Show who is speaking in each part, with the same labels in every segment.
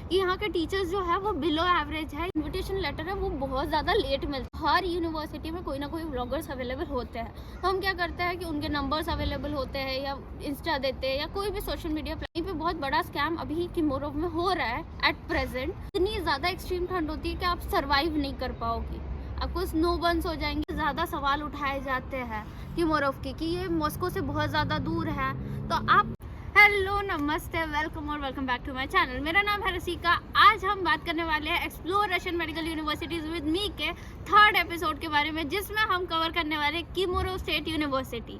Speaker 1: कि यहाँ के टीचर्स जो है वो बिलो एवरेज है। इन्विटेशन लेटर है वो बहुत ज़्यादा लेट मिलता है। हर यूनिवर्सिटी में कोई ना कोई व्लॉगर्स अवेलेबल होते हैं, तो हम क्या करते हैं कि उनके नंबर्स अवेलेबल होते हैं या इंस्टा देते हैं या कोई भी सोशल मीडिया प्लेटफॉर्म पे। बहुत बड़ा स्कैम अभी किमोरोव में हो रहा है एट प्रेजेंट। इतनी ज़्यादा एक्सट्रीम ठंड होती है कि आप सर्वाइव नहीं कर पाओगी, आपको स्नो बर्न्स हो जाएंगे। ज़्यादा सवाल उठाए जाते हैं किमोरोव के कि ये मॉस्को से बहुत ज़्यादा दूर है। तो आप हेलो नमस्ते, वेलकम और welcome back to my channel. मेरा नाम है रसिका। आज हम बात करने वाले हैं explore Russian medical universities with me के थर्ड एपिसोड के बारे में, जिसमें हम कवर करने वाले हैं किमोरोव स्टेट यूनिवर्सिटी।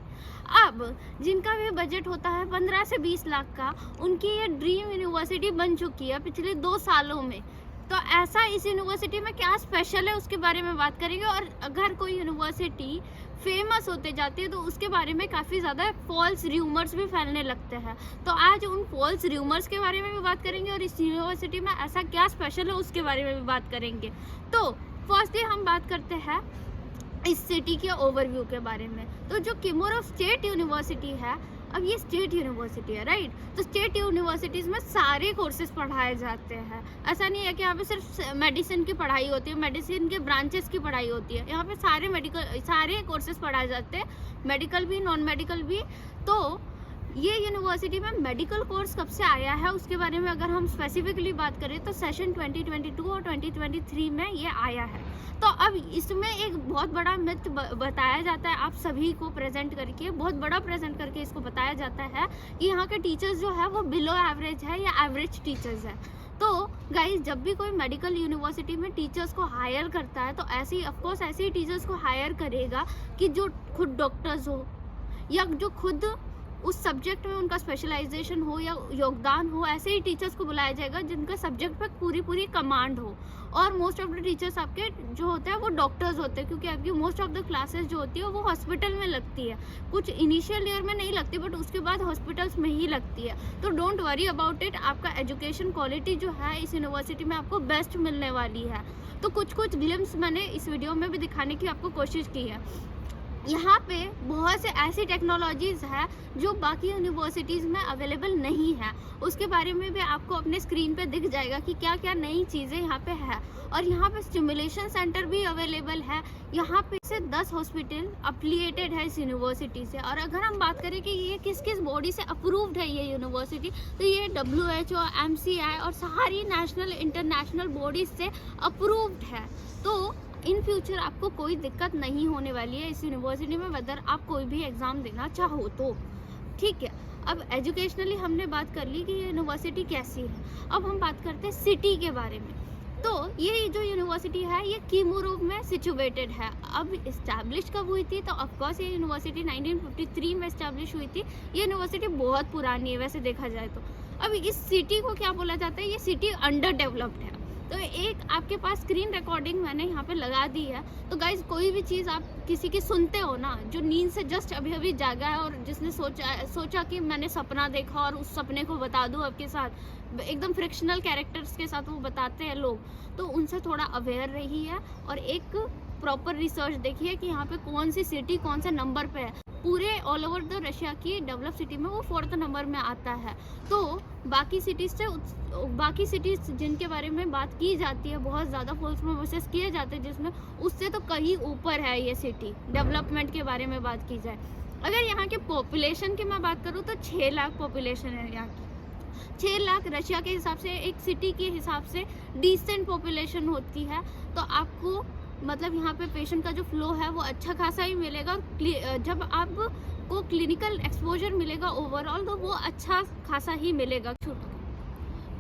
Speaker 1: अब जिनका भी बजट होता है 15 से 20 लाख का, उनकी ये ड्रीम यूनिवर्सिटी बन चुकी है पिछले 2 सालों में। तो ऐसा इस यूनिवर्सिटी में क्या स्पेशल है उसके बारे में बात करेंगे। और अगर कोई यूनिवर्सिटी फेमस होते जाती है तो उसके बारे में काफ़ी ज़्यादा फॉल्स र्यूमर्स भी फैलने लगते हैं। तो आज उन फॉल्स र्यूमर्स के बारे में भी बात करेंगे और इस यूनिवर्सिटी में ऐसा क्या स्पेशल है उसके बारे में भी बात करेंगे। तो फर्स्टली हम बात करते हैं इस सिटी के ओवरव्यू के बारे में। तो जो किमोरोव स्टेट यूनिवर्सिटी है, अब ये स्टेट यूनिवर्सिटी है, राइट। तो स्टेट यूनिवर्सिटीज़ में सारे कोर्सेज पढ़ाए जाते हैं। ऐसा नहीं है कि यहाँ पे सिर्फ मेडिसिन की पढ़ाई होती है, मेडिसिन के ब्रांचेस की पढ़ाई होती है। यहाँ पे सारे कोर्सेज पढ़ाए जाते हैं, मेडिकल भी नॉन मेडिकल भी। तो ये यूनिवर्सिटी में मेडिकल कोर्स कब से आया है उसके बारे में अगर हम स्पेसिफिकली बात करें तो सेशन 2022 और 2023 में ये आया है। तो अब इसमें एक बहुत बड़ा मिथ बताया जाता है, आप सभी को प्रेजेंट करके, बहुत बड़ा प्रेजेंट करके इसको बताया जाता है कि यहाँ के टीचर्स जो है वो बिलो एवरेज है या एवरेज टीचर्स है। तो गाइस, जब भी कोई मेडिकल यूनिवर्सिटी में टीचर्स को हायर करता है तो ऐसे ही ऑफकोर्स ऐसे ही टीचर्स को हायर करेगा कि जो खुद डॉक्टर्स हो या जो खुद उस सब्जेक्ट में उनका स्पेशलाइजेशन हो या योगदान हो। ऐसे ही टीचर्स को बुलाया जाएगा जिनका सब्जेक्ट पर पूरी कमांड हो। और मोस्ट ऑफ द टीचर्स आपके जो होते हैं वो डॉक्टर्स होते हैं, क्योंकि आपकी मोस्ट ऑफ द क्लासेस जो होती है वो हॉस्पिटल में लगती है। कुछ इनिशियल ईयर में नहीं लगती बट उसके बाद हॉस्पिटल्स में ही लगती है। तो डोंट वरी अबाउट इट, आपका एजुकेशन क्वालिटी जो है इस यूनिवर्सिटी में आपको बेस्ट मिलने वाली है। तो कुछ ग्लिम्स मैंने इस वीडियो में भी दिखाने की आपको कोशिश की है। यहाँ पे बहुत से ऐसी टेक्नोलॉजीज़ है जो बाकी यूनिवर्सिटीज़ में अवेलेबल नहीं है। उसके बारे में भी आपको अपने स्क्रीन पे दिख जाएगा कि क्या क्या नई चीज़ें यहाँ पे है। और यहाँ पे स्टिमुलेशन सेंटर भी अवेलेबल है। यहाँ पे से 10 हॉस्पिटल अफिलिएटेड है इस यूनिवर्सिटी से। और अगर हम बात करें कि ये किस किस बॉडी से अप्रूव्ड है ये यूनिवर्सिटी, तो ये WHO, MCI और सारी नेशनल इंटरनेशनल बॉडीज से अप्रूव्ड है। तो इन फ्यूचर आपको कोई दिक्कत नहीं होने वाली है इस यूनिवर्सिटी में, वेदर आप कोई भी एग्ज़ाम देना चाहो तो। ठीक है, अब एजुकेशनली हमने बात कर ली कि ये यूनिवर्सिटी कैसी है। अब हम बात करते हैं सिटी के बारे में। तो ये जो यूनिवर्सिटी है ये किमोरोव में सिचुएटेड है। अब इस्टेब्लिश कब हुई थी, तो ऑफकोर्स ये यूनिवर्सिटी 1953 में इस्टेब्लिश हुई थी। ये यूनिवर्सिटी बहुत पुरानी है वैसे देखा जाए तो। अब इस सिटी को क्या बोला जाता है, ये सिटी अंडर डेवलप्ड है। तो एक आपके पास स्क्रीन रिकॉर्डिंग मैंने यहाँ पे लगा दी है। तो गाइज, कोई भी चीज़ आप किसी की सुनते हो ना, जो नींद से जस्ट अभी जागा है और जिसने सोचा कि मैंने सपना देखा और उस सपने को बता दूँ आपके साथ, एकदम फ्रिक्शनल कैरेक्टर्स के साथ वो बताते हैं लोग, तो उनसे थोड़ा अवेयर रही है और एक प्रॉपर रिसर्च देखिए कि यहाँ पे कौन सी सिटी कौन से नंबर पे है। पूरे ऑल ओवर द रशिया की डेवलप सिटी में वो 4th नंबर में आता है। तो बाकी सिटीज़ जिनके बारे में बात की जाती है, बहुत ज़्यादा फॉल्स प्रोमिसेस किए जाते हैं जिसमें, उससे तो कहीं ऊपर है ये सिटी डेवलपमेंट के बारे में बात की जाए। अगर यहाँ के पॉपुलेशन की मैं बात करूँ तो 6 लाख पॉपुलेशन है यहाँ की। 6 लाख रशिया के हिसाब से, एक सिटी के हिसाब से डिसेंट पॉपुलेशन होती है। तो आपको मतलब यहाँ पे पेशेंट का जो फ्लो है वो अच्छा खासा ही मिलेगा। जब आपको क्लिनिकल एक्सपोजर मिलेगा ओवरऑल तो वो अच्छा खासा ही मिलेगा।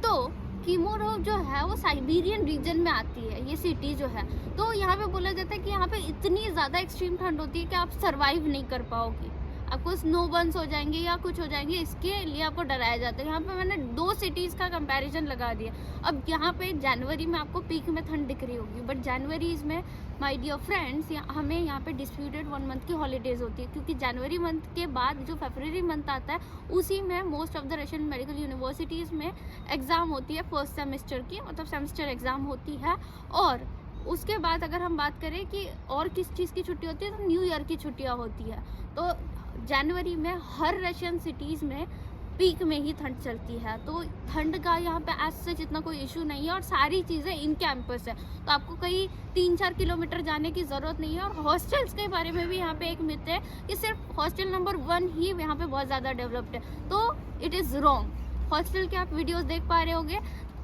Speaker 1: तो किमोरोव जो है वो साइबेरियन रीजन में आती है ये सिटी जो है। तो यहाँ पे बोला जाता है कि यहाँ पे इतनी ज़्यादा एक्सट्रीम ठंड होती है कि आप सर्वाइव नहीं कर पाओगी, आपको स्नो बर्न्स हो जाएंगे या कुछ हो जाएंगे, इसके लिए आपको डराया जाता है। यहाँ पे मैंने 2 सिटीज़ का कंपैरिजन लगा दिया। अब यहाँ पे जनवरी में आपको पीक में ठंड दिख रही होगी, बट जनवरी में माय डियर फ्रेंड्स हमें यहाँ पे डिस्प्यूटेड 1 मंथ की हॉलीडेज़ होती है, क्योंकि जनवरी मंथ के बाद जो फरवरी मंथ आता है उसी में most of the Russian medical universities में एग्ज़ाम होती है फर्स्ट सेमेस्टर की, मतलब सेमेस्टर एग्ज़ाम होती है। और उसके बाद अगर हम बात करें कि और किस चीज़ की छुट्टी होती है, तो न्यू ईयर की छुट्टियाँ होती है। तो जनवरी में हर रशियन सिटीज़ में पीक में ही ठंड चलती है, तो ठंड का यहाँ पे एज सच इतना कोई इशू नहीं है और सारी चीज़ें इन कैंपस है, तो आपको कहीं 3-4 किलोमीटर जाने की ज़रूरत नहीं है। और हॉस्टल्स के बारे में भी यहाँ पे एक मिथ है कि सिर्फ हॉस्टल नंबर 1 ही यहाँ पे बहुत ज़्यादा डेवलप्ड है, तो इट इज़ रॉन्ग। हॉस्टल के आप वीडियोज़ देख पा रहे होंगे,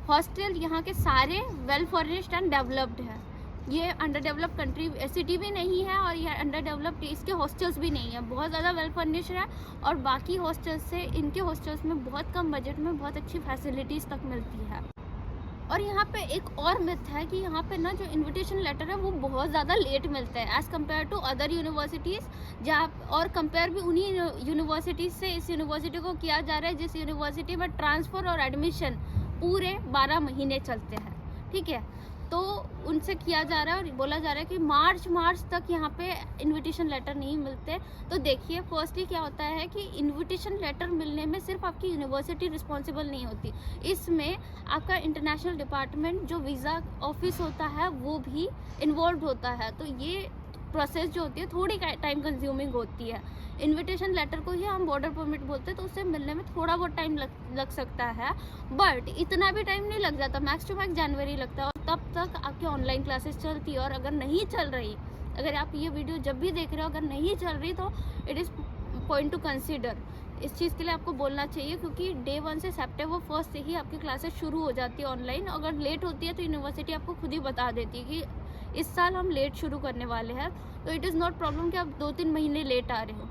Speaker 1: हॉस्टल यहाँ के सारे वेल फर्निश्ड एंड डेवलप्ड है। ये अंडर डेवलप्ड कंट्री सिटी भी नहीं है और ये अंडर डेवलप्ड इसके हॉस्टल्स भी नहीं है, बहुत ज़्यादा वेल फर्निश्ड है। और बाकी हॉस्टल्स से इनके हॉस्टल्स में बहुत कम बजट में बहुत अच्छी फैसिलिटीज़ तक मिलती है। और यहाँ पे एक और मिथ है कि यहाँ पे ना जो इनविटेशन लेटर है वो बहुत ज़्यादा लेट मिलता है as compare to other universities, जहाँ और कंपेयर भी उन्हीं यूनिवर्सिटीज़ से इस यूनिवर्सिटी को किया जा रहा है जिस यूनिवर्सिटी में ट्रांसफ़र और एडमिशन पूरे 12 महीने चलते हैं, ठीक है। तो उनसे किया जा रहा है और बोला जा रहा है कि मार्च तक यहाँ पे इनविटेशन लेटर नहीं मिलते। तो देखिए, फर्स्टली क्या होता है कि इनविटेशन लेटर मिलने में सिर्फ आपकी यूनिवर्सिटी रिस्पॉन्सिबल नहीं होती, इसमें आपका इंटरनेशनल डिपार्टमेंट जो वीज़ा ऑफिस होता है वो भी इन्वॉल्व होता है। तो ये प्रोसेस जो होती है थोड़ी टाइम कंज्यूमिंग होती है। इनविटेशन लेटर को ही हम बॉर्डर परमिट बोलते हैं, तो उससे मिलने में थोड़ा बहुत टाइम लग सकता है, बट इतना भी टाइम नहीं लग जाता। मैक्स टू मैक्स जनवरी लगता है और तब तक आपकी ऑनलाइन क्लासेस चलती है। और अगर नहीं चल रही, अगर आप ये वीडियो जब भी देख रहे हो अगर नहीं चल रही, तो it is point two consider. इस चीज़ के लिए आपको बोलना चाहिए, क्योंकि डे 1 से September 1 से ही आपकी क्लासेस शुरू हो जाती है ऑनलाइन। अगर लेट होती है तो यूनिवर्सिटी आपको खुद ही बता देती है कि इस साल हम लेट शुरू करने वाले हैं, तो इट इज़ नॉट प्रॉब्लम कि आप 2-3 महीने लेट आ रहे हो।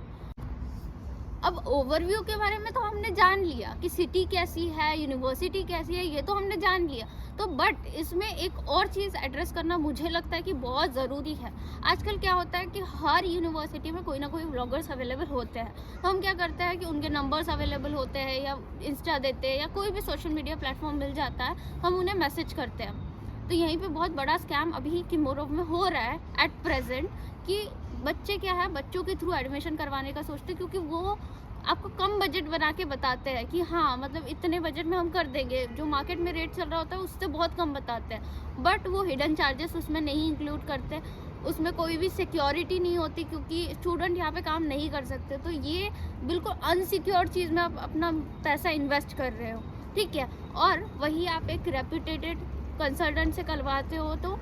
Speaker 1: अब ओवरव्यू के बारे में तो हमने जान लिया कि सिटी कैसी है, यूनिवर्सिटी कैसी है, ये तो हमने जान लिया। तो बट इसमें एक और चीज़ एड्रेस करना मुझे लगता है कि बहुत ज़रूरी है। आजकल क्या होता है कि हर यूनिवर्सिटी में कोई ना कोई व्लॉगर्स अवेलेबल होते हैं, तो हम क्या करते हैं कि उनके नंबर्स अवेलेबल होते हैं या इंस्टा देते हैं या कोई भी सोशल मीडिया प्लेटफॉर्म मिल जाता है, हम उन्हें मैसेज करते हैं। तो यहीं पे बहुत बड़ा स्कैम अभी किमोरोव में हो रहा है एट प्रेजेंट, कि बच्चे क्या है, बच्चों के थ्रू एडमिशन करवाने का सोचते, क्योंकि वो आपको कम बजट बना के बताते हैं कि हाँ मतलब इतने बजट में हम कर देंगे, जो मार्केट में रेट चल रहा होता है उससे बहुत कम बताते हैं, बट वो हिडन चार्जेस उसमें नहीं इंक्लूड करते, उसमें कोई भी सिक्योरिटी नहीं होती, क्योंकि स्टूडेंट यहाँ पे काम नहीं कर सकते। तो ये बिल्कुल अनसिक्योर चीज़ में आप अपना पैसा इन्वेस्ट कर रहे हो, ठीक है। और वही आप एक रेप्यूटेड कंसल्टेंट से करवाते हो तो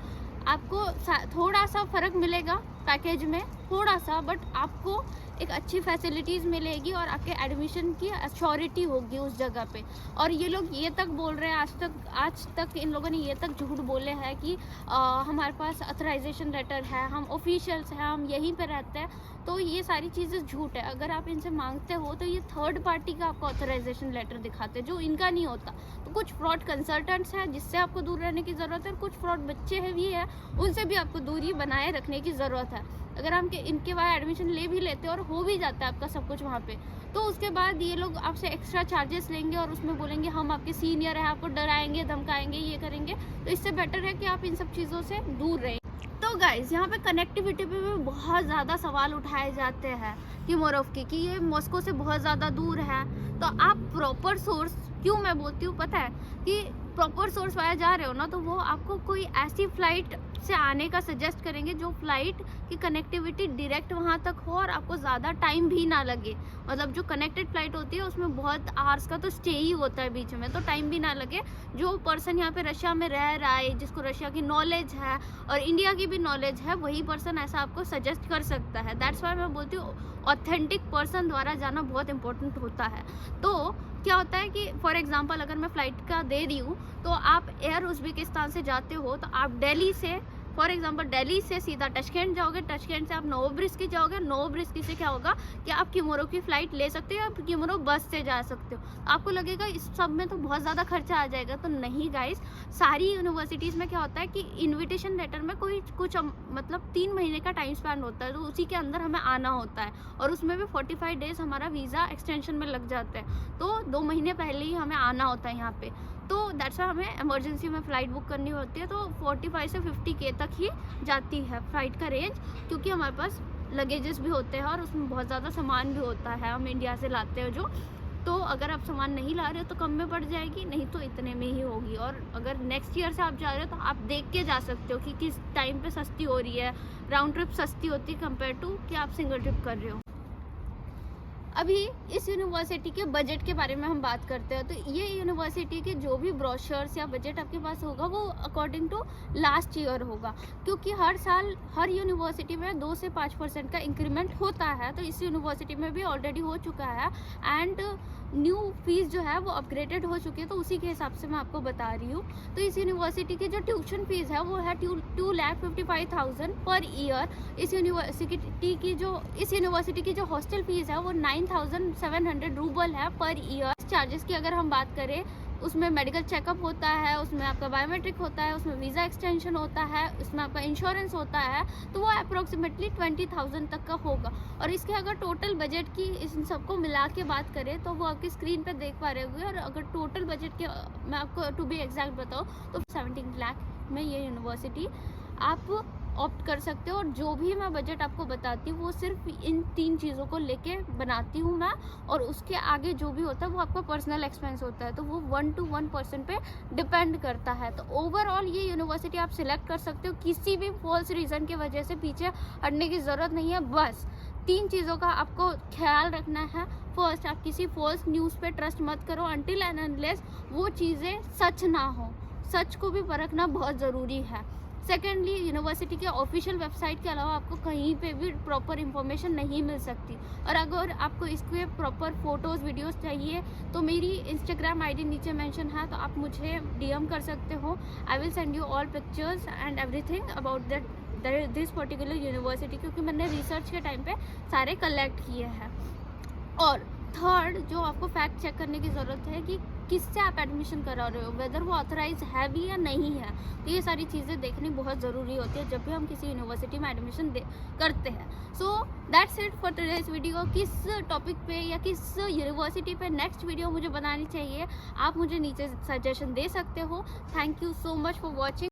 Speaker 1: आपको थोड़ा सा फ़र्क मिलेगा पैकेज में, थोड़ा सा, बट आपको एक अच्छी फैसिलिटीज़ मिलेगी और आपके एडमिशन की अश्योरिटी होगी उस जगह पे। और ये लोग ये तक बोल रहे हैं, आज तक इन लोगों ने ये तक झूठ बोले हैं कि हमारे पास ऑथराइजेशन लेटर है, हम ऑफिशियल्स हैं, हम यहीं पे रहते हैं। तो ये सारी चीज़ें झूठ है। अगर आप इनसे मांगते हो तो ये थर्ड पार्टी का आपको ऑथराइजेशन लेटर दिखाते हैं, जो इनका नहीं होता। तो कुछ फ्रॉड कंसल्टेंट्स हैं जिससे आपको दूर रहने की ज़रूरत है, और कुछ फ्रॉड बच्चे हैं भी है, उनसे भी आपको दूरी बनाए रखने की ज़रूरत है। अगर हम इनके वहाँ एडमिशन ले भी लेते हैं और हो भी जाता है आपका सब कुछ वहाँ पे, तो उसके बाद ये लोग आपसे एक्स्ट्रा चार्जेस लेंगे और उसमें बोलेंगे हम आपके सीनियर हैं, आपको डराएंगे, धमकाएंगे, ये करेंगे। तो इससे बेटर है कि आप इन सब चीज़ों से दूर रहें। तो गाइज, यहाँ पे कनेक्टिविटी पे भी बहुत ज़्यादा सवाल उठाए जाते हैं किमोरोव की, कि ये मॉस्को से बहुत ज़्यादा दूर है। तो आप प्रॉपर सोर्स, क्यों मैं बोलती हूँ पता है, कि प्रॉपर सोर्स वाया जा रहे हो ना, तो वो आपको कोई ऐसी फ़्लाइट से आने का सजेस्ट करेंगे जो फ्लाइट की कनेक्टिविटी डायरेक्ट वहाँ तक हो और आपको ज़्यादा टाइम भी ना लगे। मतलब जो कनेक्टेड फ़्लाइट होती है उसमें बहुत आवर्स का तो स्टे ही होता है बीच में, तो टाइम भी ना लगे। जो पर्सन यहाँ पे रशिया में रह रहा है, जिसको रशिया की नॉलेज है और इंडिया की भी नॉलेज है, वही पर्सन ऐसा आपको सजेस्ट कर सकता है। दैट्स वाई मैं बोलती हूँ ऑथेंटिक पर्सन द्वारा जाना बहुत इंपॉर्टेंट होता है। तो क्या होता है कि फॉर एग्जांपल अगर मैं फ़्लाइट का दे रही हूँ, तो आप एयर उज़्बेकिस्तान से जाते हो, तो आप दिल्ली से फॉर एग्जांपल दिल्ली से सीधा टशकेंट जाओगे, टशकेंट से आप नोवोब्रिस्की जाओगे, नोवोब्रिस्की से क्या होगा कि आप किमोरोव की फ़्लाइट ले सकते हो, आप किमोरोव बस से जा सकते हो। आपको लगेगा इस सब में तो बहुत ज़्यादा खर्चा आ जाएगा, तो नहीं गाइस, सारी यूनिवर्सिटीज़ में क्या होता है कि इन्विटेशन लेटर में कुछ मतलब 3 महीने का टाइम स्पैन होता है, तो उसी के अंदर हमें आना होता है, और उसमें भी 45 डेज़ हमारा वीज़ा एक्सटेंशन में लग जाता है, तो 2 महीने पहले ही हमें आना होता है यहाँ पे। तो दैट्स वाई हमें इमरजेंसी में फ़्लाइट बुक करनी होती है, तो 45 से 50K तक ही जाती है फ़्लाइट का रेंज, क्योंकि हमारे पास लगेजेस भी होते हैं और उसमें बहुत ज़्यादा सामान भी होता है, हम इंडिया से लाते हैं जो। तो अगर आप सामान नहीं ला रहे हो तो कम में पड़ जाएगी, नहीं तो इतने में ही होगी। और अगर नेक्स्ट ईयर से आप जा रहे हो तो आप देख के जा सकते हो कि किस टाइम पे सस्ती हो रही है, राउंड ट्रिप सस्ती होती है कंपेयर टू कि आप सिंगल ट्रिप कर रहे हो। अभी इस यूनिवर्सिटी के बजट के बारे में हम बात करते हैं, तो ये यूनिवर्सिटी के जो भी ब्रोशर्स या बजट आपके पास होगा वो अकॉर्डिंग टू लास्ट ईयर होगा, क्योंकि हर साल हर यूनिवर्सिटी में 2 से 5% का इंक्रीमेंट होता है। तो इस यूनिवर्सिटी में भी ऑलरेडी हो चुका है एंड न्यू फीस जो है वो अपग्रेडेड हो चुकी है, तो उसी के हिसाब से मैं आपको बता रही हूँ। तो इस यूनिवर्सिटी की जो ट्यूशन फीस है वो है 2,55,000 पर ईयर। इस यूनिवर्सिटी की जो हॉस्टल फीस है वो 9,700 रूबल है पर ईयर। चार्जेस की अगर हम बात करें, उसमें मेडिकल चेकअप होता है, उसमें आपका बायोमेट्रिक होता है, उसमें वीज़ा एक्सटेंशन होता है, उसमें आपका इंश्योरेंस होता है, तो वो अप्रोक्सीमेटली 20,000 तक का होगा। और इसके अगर टोटल बजट की इन सबको मिला के बात करें तो वो आपकी स्क्रीन पे देख पा रहे होंगे। और अगर टोटल बजट के मैं आपको टू बी एग्जैक्ट बताऊँ तो 17 लाख में ये यूनिवर्सिटी आप ऑप्ट कर सकते हो। और जो भी मैं बजट आपको बताती हूँ वो सिर्फ इन 3 चीज़ों को लेके बनाती हूँ मैं, और उसके आगे जो भी होता है वो आपका पर्सनल एक्सपेंस होता है, तो वो 1 to 1% पे डिपेंड करता है। तो ओवरऑल ये यूनिवर्सिटी आप सिलेक्ट कर सकते हो, किसी भी फॉल्स रीज़न की वजह से पीछे हटने की ज़रूरत नहीं है। बस 3 चीज़ों का आपको ख्याल रखना है। फर्स्ट, आप किसी फॉल्स न्यूज़ पे ट्रस्ट मत करो अनटिल एंड अनलेस वो चीज़ें सच ना हो। सच को भी परखना बहुत ज़रूरी है। सेकेंडली, यूनिवर्सिटी के ऑफिशियल वेबसाइट के अलावा आपको कहीं पे भी प्रॉपर इंफॉर्मेशन नहीं मिल सकती। और अगर आपको इसके प्रॉपर फोटोज़ वीडियोस चाहिए तो मेरी इंस्टाग्राम आईडी नीचे मेंशन है, तो आप मुझे डीएम कर सकते हो। I will send you all pictures and everything about this particular university, क्योंकि मैंने रिसर्च के टाइम पे सारे कलेक्ट किए हैं। और थर्ड, जो आपको फैक्ट चेक करने की ज़रूरत है कि किससे आप एडमिशन करा रहे हो, वेदर वो ऑथराइज है भी या नहीं है। तो ये सारी चीज़ें देखनी बहुत ज़रूरी होती है जब भी हम किसी यूनिवर्सिटी में एडमिशन करते हैं। So that's it for today's video. किस टॉपिक पे या किस यूनिवर्सिटी पे नेक्स्ट वीडियो मुझे बनानी चाहिए, आप मुझे नीचे सजेशन दे सकते हो। Thank you so much for watching.